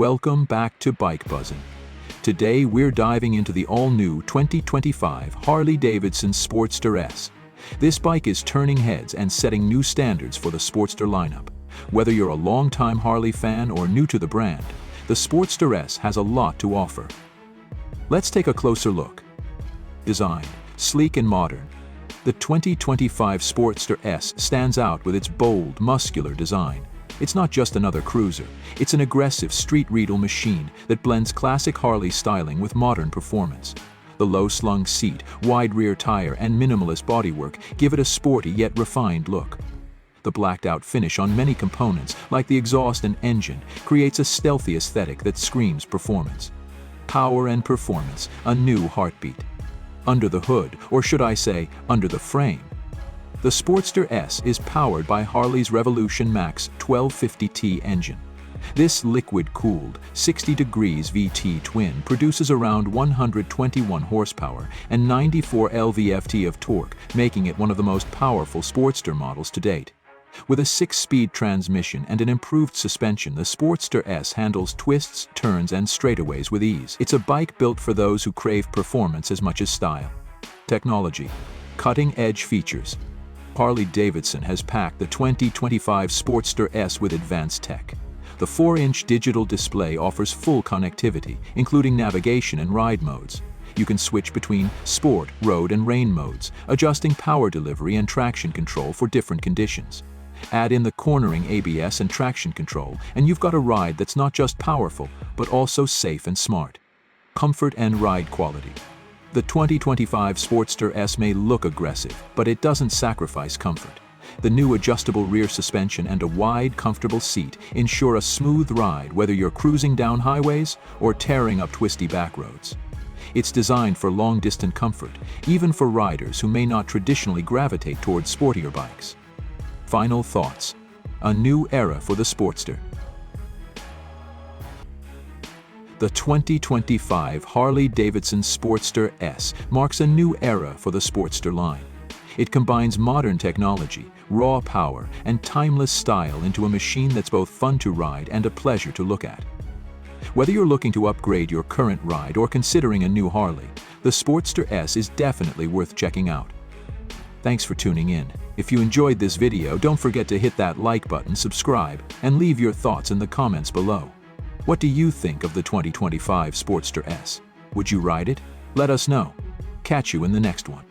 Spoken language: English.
Welcome back to Bike Buzzing. Today we're diving into the all-new 2025 Harley Davidson Sportster S. This bike is turning heads and setting new standards for the Sportster lineup. Whether you're a longtime Harley fan or new to the brand, the Sportster S has a lot to offer. Let's take a closer look. Design: sleek and modern. The 2025 Sportster S stands out with its bold, muscular design. It's not just another cruiser, it's an aggressive street-regal machine that blends classic Harley styling with modern performance. The low-slung seat, wide rear tire, and minimalist bodywork give it a sporty yet refined look. The blacked-out finish on many components, like the exhaust and engine, creates a stealthy aesthetic that screams performance. Power and performance, a new heartbeat. Under the hood, or should I say, under the frame, the Sportster S is powered by Harley's Revolution Max 1250T engine. This liquid-cooled, 60 degrees VT twin produces around 121 horsepower and 94 lv-ft of torque, making it one of the most powerful Sportster models to date. With a 6-speed transmission and an improved suspension, the Sportster S handles twists, turns, and straightaways with ease. It's a bike built for those who crave performance as much as style. Technology: cutting-edge features. Harley Davidson has packed the 2025 Sportster S with advanced tech. The 4-inch digital display offers full connectivity, including navigation and ride modes. You can switch between sport, road, and rain modes, adjusting power delivery and traction control for different conditions. Add in the cornering ABS and traction control, and you've got a ride that's not just powerful, but also safe and smart. Comfort and ride quality. The 2025 Sportster S may look aggressive, but it doesn't sacrifice comfort. The new adjustable rear suspension and a wide, comfortable seat ensure a smooth ride whether you're cruising down highways or tearing up twisty back roads. It's designed for long-distance comfort, even for riders who may not traditionally gravitate towards sportier bikes. Final thoughts: a new era for the Sportster. The 2025 Harley Davidson Sportster S marks a new era for the Sportster line. It combines modern technology, raw power, and timeless style into a machine that's both fun to ride and a pleasure to look at. Whether you're looking to upgrade your current ride or considering a new Harley, the Sportster S is definitely worth checking out. Thanks for tuning in. If you enjoyed this video, don't forget to hit that like button, subscribe, and leave your thoughts in the comments below. What do you think of the 2025 Sportster S? Would you ride it? Let us know. Catch you in the next one.